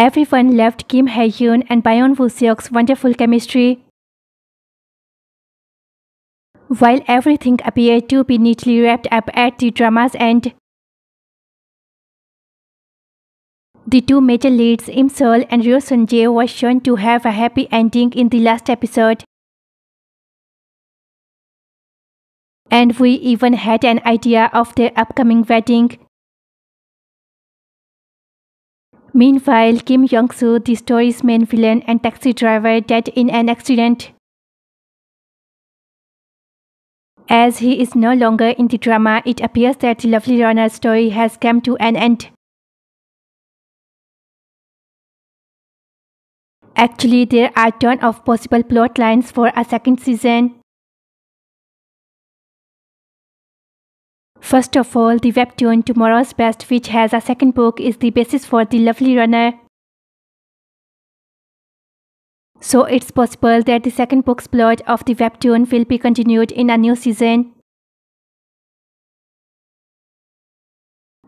Everyone loved Kim Hae-yoon and Bayon Woo-seok's wonderful chemistry. While everything appeared to be neatly wrapped up at the drama's end, the two major leads, Im Seol and Ryo Sun-jae, were shown to have a happy ending in the last episode. And we even had an idea of their upcoming wedding. Meanwhile, Kim Young-soo, the story's main villain and taxi driver, died in an accident. As he is no longer in the drama, it appears that the Lovely Runner story has come to an end. Actually, there are a ton of possible plot lines for a second season. First of all, the webtoon Tomorrow's Best, which has a second book, is the basis for The Lovely Runner. So it's possible that the second book's plot of the webtoon will be continued in a new season.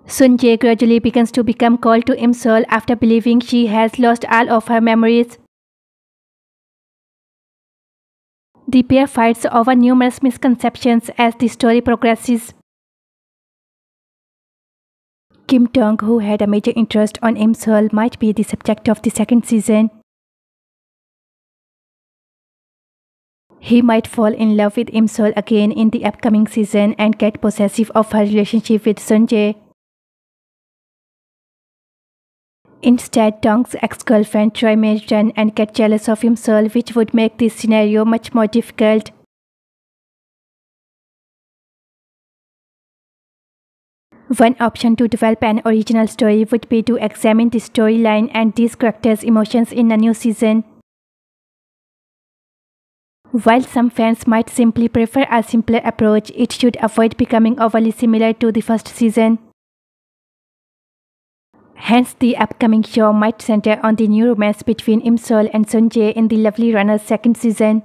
Sun-jae gradually begins to become cold to Im Seol after believing she has lost all of her memories. The pair fights over numerous misconceptions as the story progresses. Kim Dong, who had a major interest on Im Seol, might be the subject of the second season. He might fall in love with Im Seol again in the upcoming season and get possessive of her relationship with Sun-jae. Instead, Dong's ex-girlfriend Choi may run and get jealous of Im Seol, which would make this scenario much more difficult. One option to develop an original story would be to examine the storyline and these characters' emotions in a new season. While some fans might simply prefer a simpler approach, it should avoid becoming overly similar to the first season. Hence, the upcoming show might center on the new romance between Im Seol and Sun-jae in The Lovely Runner's second season.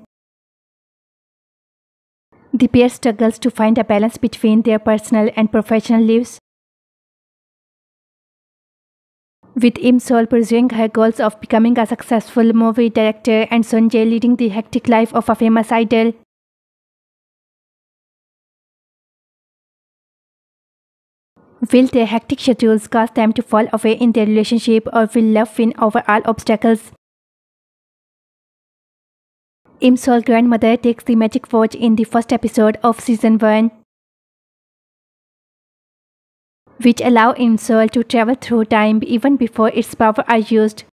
The pair struggles to find a balance between their personal and professional lives, with Im Seol pursuing her goals of becoming a successful movie director and Sun-jae leading the hectic life of a famous idol. Will their hectic schedules cause them to fall away in their relationship, or will love win over all obstacles? Im Seol's grandmother takes the magic watch in the first episode of season 1, which allow Im Seol to travel through time even before its powers are used.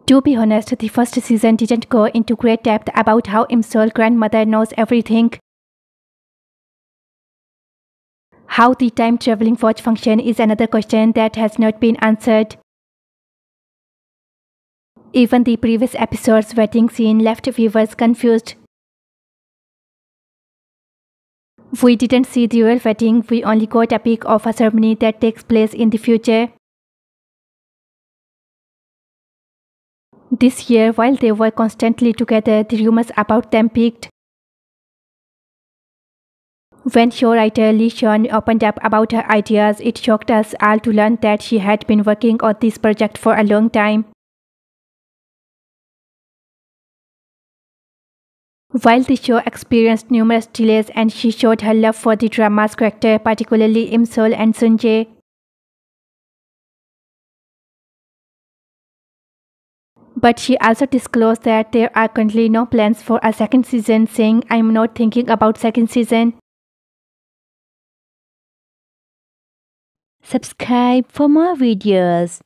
To be honest, the first season didn't go into great depth about how Im Seol's grandmother knows everything. How the time-traveling watch functions is another question that has not been answered. Even the previous episode's wedding scene left viewers confused. We didn't see the real wedding, we only got a peek of a ceremony that takes place in the future. This year, while they were constantly together, the rumors about them peaked. When show writer Lee Sean opened up about her ideas, it shocked us all to learn that she had been working on this project for a long time. While the show experienced numerous delays and she showed her love for the drama's character, particularly Im Seol and Sun-jae. But she also disclosed that there are currently no plans for a second season, saying, "I'm not thinking about second season." Subscribe for more videos.